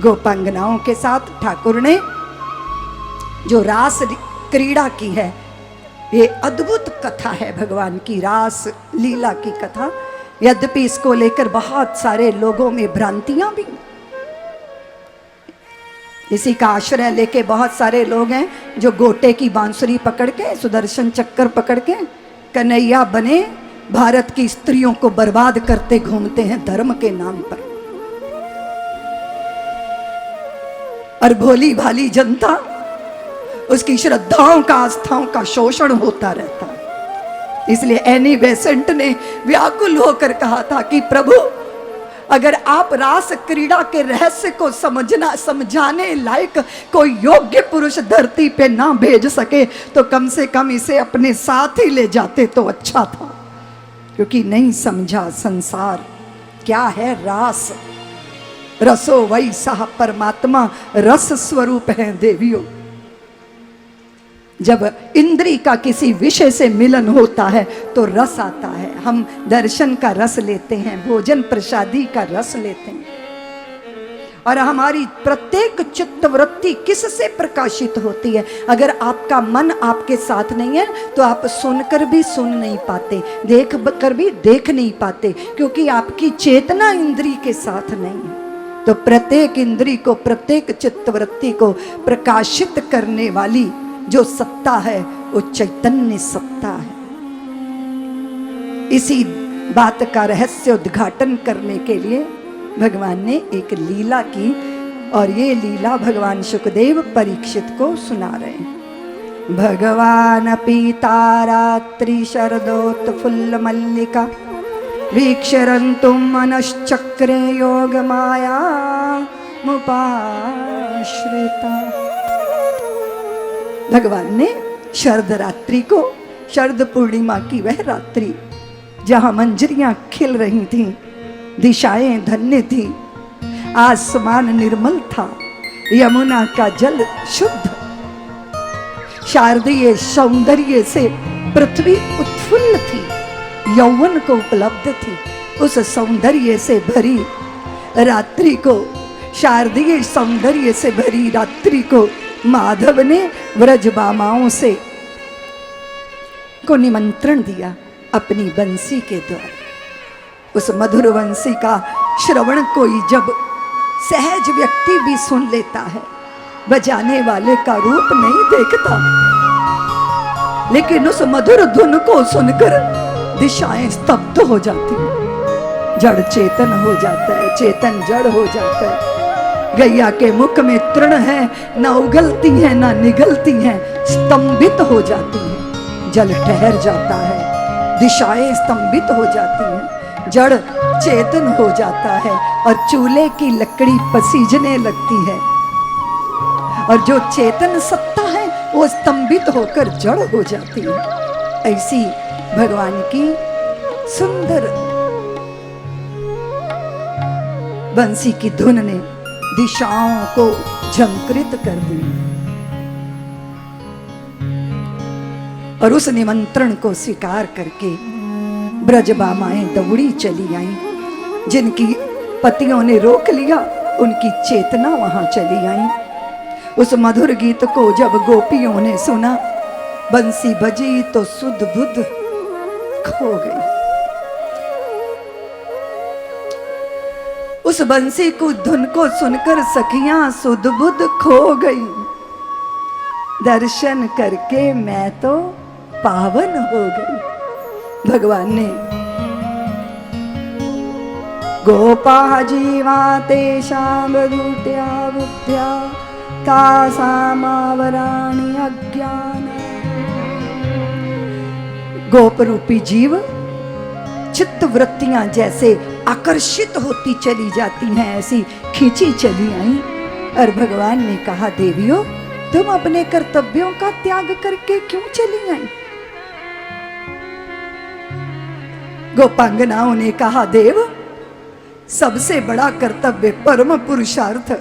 गोपांगनाओं के साथ ठाकुर ने जो रास क्रीड़ा की है, ये अद्भुत कथा है भगवान की, रास लीला की कथा। यद्यपि इसको लेकर बहुत सारे लोगों में भ्रांतियां भी, इसी का आश्रय लेके बहुत सारे लोग हैं जो गोटे की बांसुरी पकड़ के, सुदर्शन चक्कर पकड़ के कन्हैया बने भारत की स्त्रियों को बर्बाद करते घूमते हैं धर्म के नाम पर। और भोली भाली जनता, उसकी श्रद्धाओं का, आस्थाओं का शोषण होता रहता है। इसलिए एनी बेसेंट ने व्याकुल होकर कहा था कि प्रभु, अगर आप रास क्रीड़ा के रहस्य को समझाने लायक कोई योग्य पुरुष धरती पे ना भेज सके तो कम से कम इसे अपने साथ ही ले जाते तो अच्छा था, क्योंकि नहीं समझा संसार क्या है रास। रसो वही सह परमात्मा, रस स्वरूप है देवियों। जब इंद्री का किसी विषय से मिलन होता है तो रस आता है। हम दर्शन का रस लेते हैं, भोजन प्रसादी का रस लेते हैं, और हमारी प्रत्येक चित्तवृत्ति किससे प्रकाशित होती है? अगर आपका मन आपके साथ नहीं है तो आप सुनकर भी सुन नहीं पाते, देख कर भी देख नहीं पाते, क्योंकि आपकी चेतना इंद्री के साथ नहीं है। तो प्रत्येक इंद्री को, प्रत्येक चित्तवृत्ति को प्रकाशित करने वाली जो सत्ता है वो चैतन्य सत्ता है। इसी बात का रहस्य उद्घाटन करने के लिए भगवान ने एक लीला की, और ये लीला भगवान सुखदेव परीक्षित को सुना रहे हैं। भगवान पीता रात्रि शरदोत्फुल्ल मल्लिका वीक्षरन्तुम मनश्चक्रे योग माया मुपाश्रिता। भगवान ने शरद रात्रि को, शरद पूर्णिमा की वह रात्रि जहां मंजरियां खिल रही थीं, दिशाएं धन्य थी, आसमान निर्मल था, यमुना का जल शुद्ध, शारदीय सौंदर्य से पृथ्वी उत्फुल्ल थी, यौवन को उपलब्ध थी। उस सौंदर्य से भरी रात्रि को, शारदीय सौंदर्य से भरी रात्रि को माधव ने व्रजबामाओं से को निमंत्रण दिया अपनी बंसी के द्वारा। उस मधुर वंशी का श्रवण कोई जब सहज व्यक्ति भी सुन लेता है, बजाने वाले का रूप नहीं देखता, लेकिन उस मधुर धुन को सुनकर दिशाएं स्तब्ध हो जाती हैं, जड़ चेतन हो जाता है, चेतन जड़ हो जाता है। गैया के मुख में तृण है, न उगलती है न निगलती है, स्तंभित हो जाती है, जल ठहर जाता है, दिशाएं स्तंभित हो जाती हैं, जड़ चेतन हो जाता है, और चूल्हे की लकड़ी पसीजने लगती है, और जो चेतन सत्ता है वो स्तंभित होकर जड़ हो जाती है। ऐसी भगवान की सुंदर बंसी की धुन ने दिशाओं को झंकृत कर दी, और उस निमंत्रण को स्वीकार करके ब्रजबामाएं दौड़ी चली आईं। जिनकी पतियों ने रोक लिया, उनकी चेतना वहां चली आई। उस मधुर गीत को जब गोपियों ने सुना, बंसी बजी तो सुध बुध खो गई। उस बंसी को धुन को सुनकर सखियां सुध बुध खो गई। दर्शन करके मैं तो पावन हो गई। भगवान ने गोपा जीवा तेषां बधूत्या बुद्ध्या तासामावराणि अज्ञान। गोप रूपी जीव चित्त वृत्तियां जैसे आकर्षित होती चली जाती हैं, ऐसी खींची चली आई। और भगवान ने कहा, देवियों तुम अपने कर्तव्यों का त्याग करके क्यों चली आई? गोपांगनाओं ने कहा, देव सबसे बड़ा कर्तव्य परम पुरुषार्थ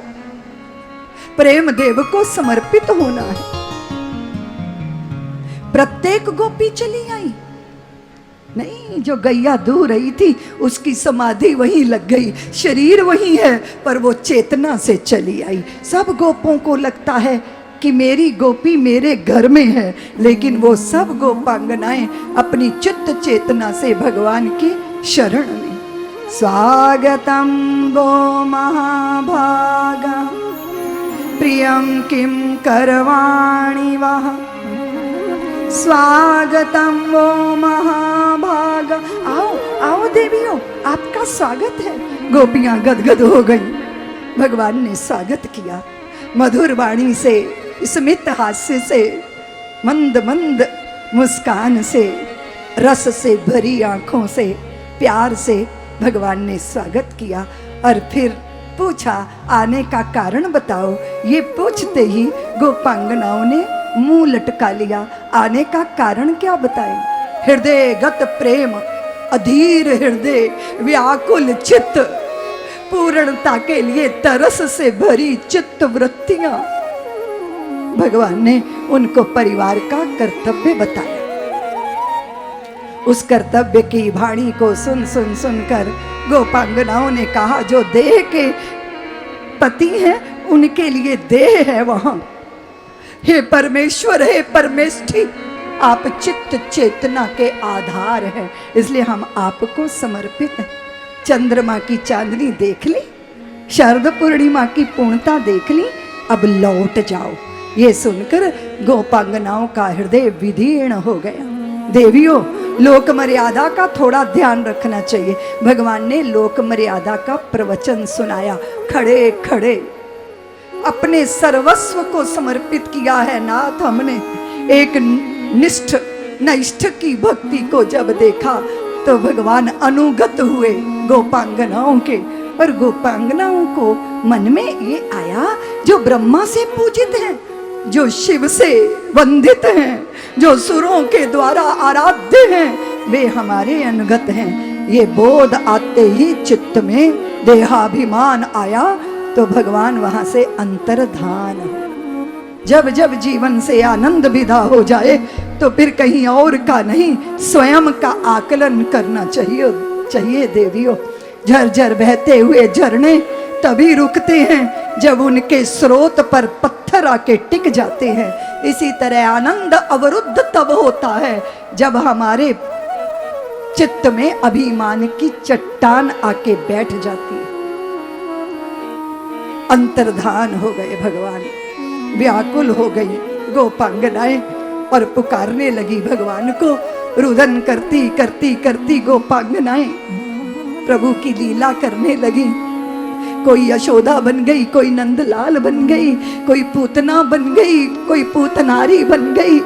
प्रेम देव को समर्पित होना है। प्रत्येक गोपी चली आई, नहीं, जो गैया दूर रही थी उसकी समाधि वहीं लग गई, शरीर वहीं है पर वो चेतना से चली आई। सब गोपों को लगता है कि मेरी गोपी मेरे घर में है, लेकिन वो सब गोपांगनाएं अपनी चित्त चेतना से भगवान की शरण में। स्वागतम गो महाभागा प्रियं किं करवाणि वः, स्वागतम वो महाभाग। आओ आओ देवियों, आपका स्वागत है। गोपियां गदगद हो गई। भगवान ने स्वागत किया, मधुर वाणी से, स्मित हास्य से, मंद मंद मुस्कान से, रस से भरी आंखों से, प्यार से भगवान ने स्वागत किया। और फिर पूछा, आने का कारण बताओ। ये पूछते ही गोपांगनाओं ने मुंह लटका लिया। आने का कारण क्या बताएं? हृदय गत प्रेम, अधीर हृदय, व्याकुल चित्त, पूर्णता के लिए तरस से भरी चित्त वृत्तियां। भगवान ने उनको परिवार का कर्तव्य बताया। उस कर्तव्य की वाणी को सुन सुन सुनकर गोपांगनाओं ने कहा, जो देह के पति हैं उनके लिए देह है वहां। हे परमेश्वर, हे परमेष्ठी, आप चित्त चेतना के आधार हैं, इसलिए हम आपको समर्पित हैं। चंद्रमा की चांदनी देख ली, शरद पूर्णिमा की पूर्णता देख ली, अब लौट जाओ। ये सुनकर गोपांगनाओं का हृदय विदीर्ण हो गया। देवियों, लोक मर्यादा का थोड़ा ध्यान रखना चाहिए। भगवान ने लोक मर्यादा का प्रवचन सुनाया। खड़े खड़े अपने सर्वस्व को समर्पित किया है नाथ हमने। एक निष्ठ नैष्ठ की भक्ति को जब देखा तो भगवान अनुगत हुए गोपांगनाओं के। और गोपांगनाओं को मन में ये आया, जो ब्रह्मा से पूजित हैं, जो शिव से वंदित हैं, जो सुरों के द्वारा आराध्य हैं, वे हमारे अनुगत हैं। ये बोध आते ही चित्त में देहाभिमान आया तो भगवान वहां से अंतर्धान। जब जब जीवन से आनंद विदा हो जाए तो फिर कहीं और का नहीं, स्वयं का आकलन करना चाहिए देवियों। झरझर बहते हुए झरने तभी रुकते हैं जब उनके स्रोत पर पत्थर आके टिक जाते हैं। इसी तरह आनंद अवरुद्ध तब होता है जब हमारे चित्त में अभिमान की चट्टान आके बैठ जाती है। अंतर्धान हो गए भगवान, व्याकुल हो गई गोपांगनाएं और पुकारने लगी भगवान को। रुदन करती करती करती गोपांगनाएं प्रभु की लीला करने लगी। कोई यशोदा बन गई, कोई नंदलाल बन गई, कोई पूतना बन गई, कोई पूतनारी बन गई।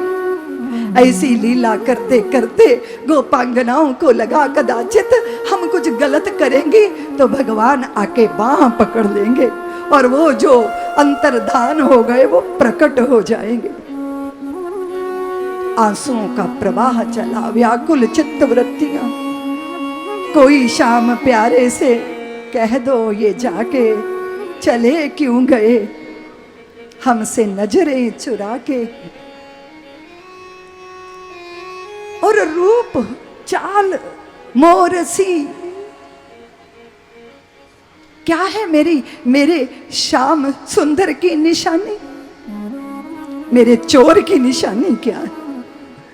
ऐसी लीला करते करते गोपांगनाओं को लगा कदाचित हम कुछ गलत करेंगे तो भगवान आके बाह पकड़ लेंगे और वो जो अंतर्धान हो गए वो प्रकट हो जाएंगे। आंसुओं का प्रवाह चला, व्याकुल चित्त वृत्तियां। कोई शाम प्यारे से कह दो ये जाके चले क्यों गए हमसे नजरें चुरा के। और रूप चाल मोरसी क्या है मेरे श्याम सुंदर की निशानी, मेरे चोर की निशानी क्या है?